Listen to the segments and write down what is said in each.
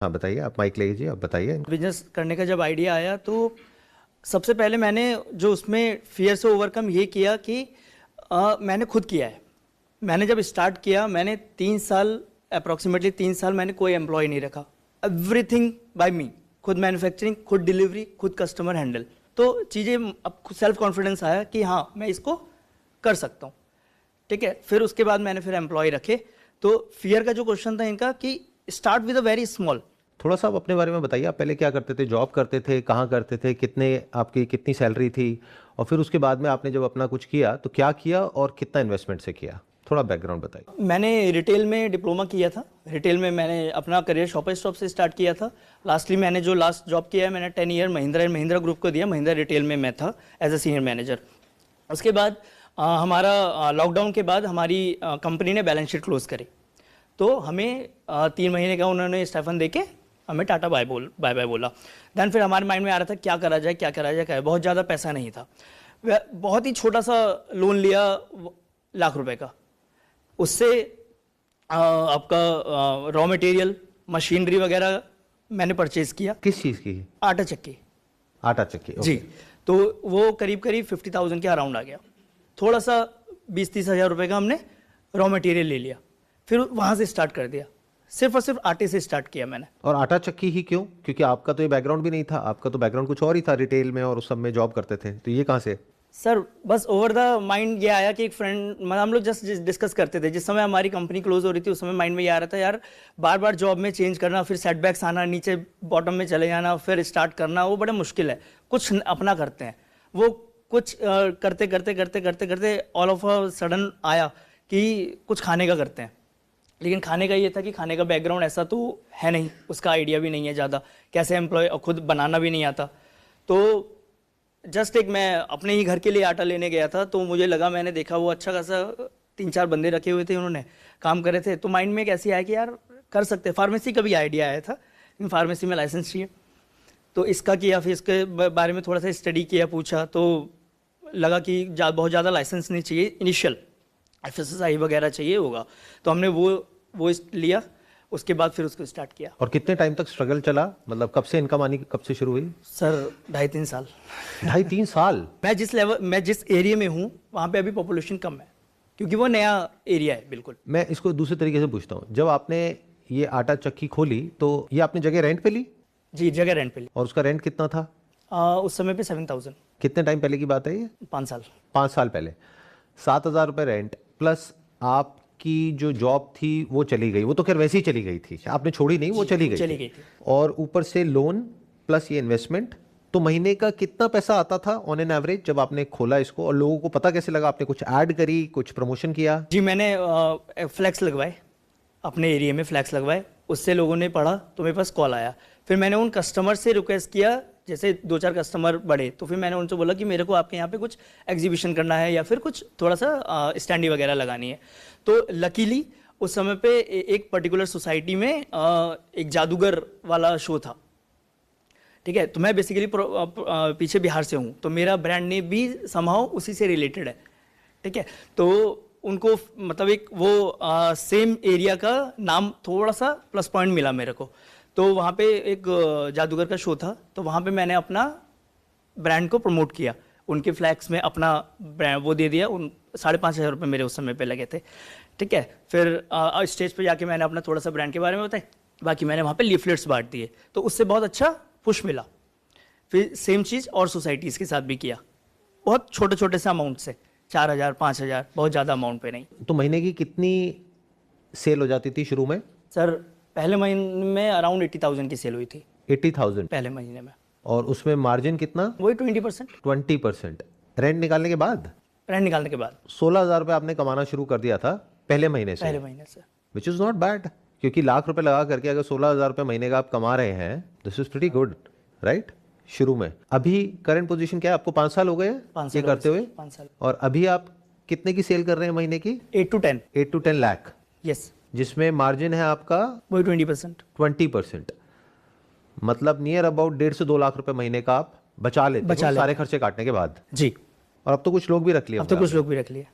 हाँ बताइए, आप माइक ले लीजिए, आप बताइए। बिजनेस करने का जब आइडिया आया तो सबसे पहले मैंने जो उसमें फियर से ओवरकम ये किया कि मैंने खुद किया है। मैंने जब स्टार्ट किया मैंने 3 साल अप्रॉक्सीमेटली 3 साल मैंने कोई एम्प्लॉय नहीं रखा। एवरीथिंग बाय मी, खुद मैन्युफैक्चरिंग, खुद डिलीवरी, खुद कस्टमर हैंडल। तो चीज़ें अब सेल्फ कॉन्फिडेंस आया कि हाँ मैं इसको कर सकता हूँ। ठीक है, फिर उसके बाद मैंने फिर एम्प्लॉय रखे। तो फियर का जो क्वेश्चन था इनका कि start with a very small. थोड़ा सा आप अपने बारे में बताइए, आप पहले क्या करते थे, जॉब करते थे, कहाँ करते थे, कितने आपकी कितनी सैलरी थी, और फिर उसके बाद में आपने जब अपना कुछ किया तो क्या किया और कितना इन्वेस्टमेंट से किया, थोड़ा बैकग्राउंड बताइए। मैंने रिटेल में डिप्लोमा किया था। रिटेल में मैंने अपना करियर शॉपर स्टॉप से स्टार्ट किया था। लास्टली मैंने जो लास्ट जॉब किया है मैंने 10 year Mahindra and Mahindra group को दिया। महिंद्रा रिटेल में मैं था एज ए सीनियर मैनेजर। उसके बाद हमारा लॉकडाउन के बाद हमारी कंपनी ने बैलेंस शीट क्लोज करी, तो हमें 3 महीने का उन्होंने स्टेफन दे के हमें टाटा बाय बाय बोला। देन फिर हमारे माइंड में आ रहा था क्या करा जाए, क्या करा जाए, क्या है। बहुत ज़्यादा पैसा नहीं था। बहुत ही छोटा सा लोन लिया ₹1,00,000 का। उससे आपका रॉ मटेरियल, मशीनरी वगैरह मैंने परचेज किया। किस चीज़ की? आटा चक्की। आटा चक्की, जी। तो वो करीब करीब 50,000 के अराउंड आ गया। थोड़ा सा 20-30 हज़ार रुपये का हमने रॉ मटेरियल ले लिया, फिर वहाँ से स्टार्ट कर दिया। सिर्फ और सिर्फ आटे से स्टार्ट किया मैंने। और आटा चक्की ही क्यों? क्योंकि आपका तो ये बैकग्राउंड भी नहीं था, आपका तो बैकग्राउंड कुछ और ही था, रिटेल में और उस सब में जॉब करते थे, तो ये कहाँ से? सर बस ओवर द माइंड ये आया कि एक फ्रेंड, मतलब हम लोग जस्ट डिस्कस करते थे जिस समय हमारी कंपनी क्लोज हो रही थी। उस समय माइंड में ये आ रहा था यार बार बार जॉब में चेंज करना, फिर सेटबैक्स आना, नीचे बॉटम में चले जाना, फिर स्टार्ट करना, वो बड़ा मुश्किल है। कुछ अपना करते हैं। वो कुछ करते करते करते करते करते ऑल ऑफ अ सडन आया कि कुछ खाने का करते हैं। लेकिन खाने का ये था कि खाने का बैकग्राउंड ऐसा तो है नहीं, उसका आइडिया भी नहीं है ज़्यादा, कैसे एम्प्लॉय, और खुद बनाना भी नहीं आता। तो जस्ट एक मैं अपने ही घर के लिए आटा लेने गया था, तो मुझे लगा, मैंने देखा वो अच्छा खासा 3-4 बंदे रखे हुए थे, उन्होंने काम करे थे। तो माइंड में एक ऐसी आया कि यार कर सकते हैं। फार्मेसी का भी आइडिया आया था, लेकिन फार्मेसी में लाइसेंस चाहिए, तो इसका किया। फिर इसके बारे में थोड़ा सा स्टडी किया, पूछा, तो लगा कि बहुत ज़्यादा लाइसेंस नहीं चाहिए, इनिशियल FSSAI वगैरह चाहिए होगा। तो हमने वो लिया। उसके बाद फिर उसको स्टार्ट किया। और कितने टाइम तक स्ट्रगल चला, मतलब कब से इनकम आनी कब से शुरू हुई? सर 2.5-3 साल। 2.5-3 साल? मैं जिस एरिया में हूँ वहाँ पे अभी पॉपुलेशन कम है, क्योंकि वो नया एरिया है। बिल्कुल। मैं इसको दूसरे तरीके से पूछता हूँ, जब आपने ये आटा चक्की खोली तो ये आपने जगह रेंट पे ली? जी, जगह रेंट पे ली। और उसका रेंट कितना था? उस समय पे 7,000। कितने टाइम पहले की बात है ये? 5 साल। 5 साल पहले। 7,000 रुपये रेंट प्लस आपकी जो जॉब थी वो चली गई, वो तो खैर वैसे ही चली गई थी, आपने छोड़ी नहीं, वो चली गई थी। और ऊपर से लोन प्लस ये इन्वेस्टमेंट, तो महीने का कितना पैसा आता था ऑन एन एवरेज जब आपने खोला इसको? और लोगों को पता कैसे लगा? आपने कुछ ऐड करी, कुछ प्रमोशन किया? जी, मैंने फ्लैक्स लगवाए, अपने एरिया में फ्लैक्स लगवाए। उससे लोगों ने पढ़ा तो मेरे पास कॉल आया। फिर मैंने उन कस्टमर से रिक्वेस्ट किया, जैसे 2-4 कस्टमर बढ़े, तो फिर मैंने उनसे बोला कि मेरे को आपके यहाँ पे कुछ एग्जीबिशन करना है या फिर कुछ थोड़ा सा स्टैंडी वगैरह लगानी है। तो लकीली उस समय पे एक पर्टिकुलर सोसाइटी में एक जादूगर वाला शो था। ठीक है, तो मैं बेसिकली पीछे बिहार से हूँ, तो मेरा ब्रांड नेम भी समहाउ उसी से रिलेटेड है। ठीक है, तो उनको मतलब एक वो सेम एरिया का नाम थोड़ा सा प्लस पॉइंट मिला मेरे को। तो वहाँ पे एक जादूगर का शो था, तो वहाँ पे मैंने अपना ब्रांड को प्रमोट किया। उनके फ्लैक्स में अपना ब्रांड वो दे दिया। 5,500 रुपये मेरे उस समय पे लगे थे। ठीक है, फिर स्टेज पे जाके मैंने अपना थोड़ा सा ब्रांड के बारे में बताया। बाकी मैंने वहाँ पे लीफलेट्स बांट दिए, तो उससे बहुत अच्छा पुश मिला। फिर सेम चीज़ और सोसाइटीज़ के साथ भी किया, बहुत छोटे छोटे से अमाउंट से, 4,000 5,000, बहुत ज़्यादा अमाउंट पे नहीं। तो महीने की कितनी सेल हो जाती थी शुरू में? सर पहले महीने में अराउंड 80,000 की सेल हुई थी। 80,000 पहले महीने में। और उसमें मार्जिन कितना? वही 20%। 20%। रेंट निकालने के बाद? रेंट निकालने के बाद 16,000 रुपये आपने कमाना शुरू कर दिया था पहले महीने से? पहले महीने से। विच इज़ नॉट बैड, क्योंकि ₹1,00,000 लगा करके अगर 16,000 रुपये महीने का आप कमा रहे हैं, this is pretty good, right? शुरू में। अभी करंट पोजीशन क्या है? आपको 5 साल हो गए ये करते हुए? 5 साल। और अभी आप कितने की सेल कर रहे हैं महीने की? 8 to 10 लाख। यस। जिसमें मार्जिन है आपका वही 20%। 20%। मतलब नियर अबाउट 1.5 से 2 लाख रुपए महीने का आप बचा लेते हो सारे खर्चे काटने के बाद। जी। और अब तो कुछ लोग भी रख लिए? अब तो कुछ लोग भी रख लिए।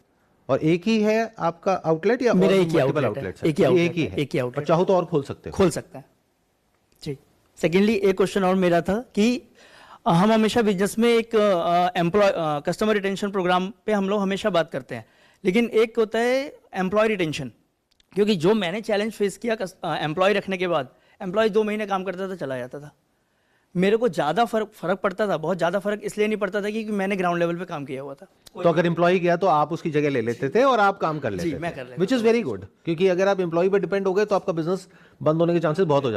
और एक ही है आपका आउटलेट या मेरा एक ही मल्टीपल आउटलेट? एक ही आउटलेट है। और चाहो तो और खोल सकते हो? खोल सकते हैं। जी। सेकेंडली एक क्वेश्चन और मेरा था कि हम हमेशा बिजनेस में एक कस्टमर रिटेंशन प्रोग्राम पे हम लोग हमेशा बात करते हैं, लेकिन एक होता है एम्प्लॉय रिटेंशन, क्योंकि जो मैंने चैलेंज फेस किया एम्प्लॉय रखने के बाद, एम्प्लॉय 2 महीने काम करता था चला जाता था। मेरे को ज़्यादा फर्क पड़ता था, बहुत ज़्यादा फर्क इसलिए नहीं पड़ता था क्योंकि मैंने ग्राउंड लेवल पे काम किया हुआ था। तो अगर एम्प्लॉय गया तो आप उसकी जगह ले लेते थे और आप काम कर लेते जी, मैं थे, कर लेता विच इज़ वेरी गुड, क्योंकि अगर आप एम्प्लॉय पे डिपेंड हो गए तो आपका बिजनेस बंद होने के चांसेस बहुत हो जाते हैं।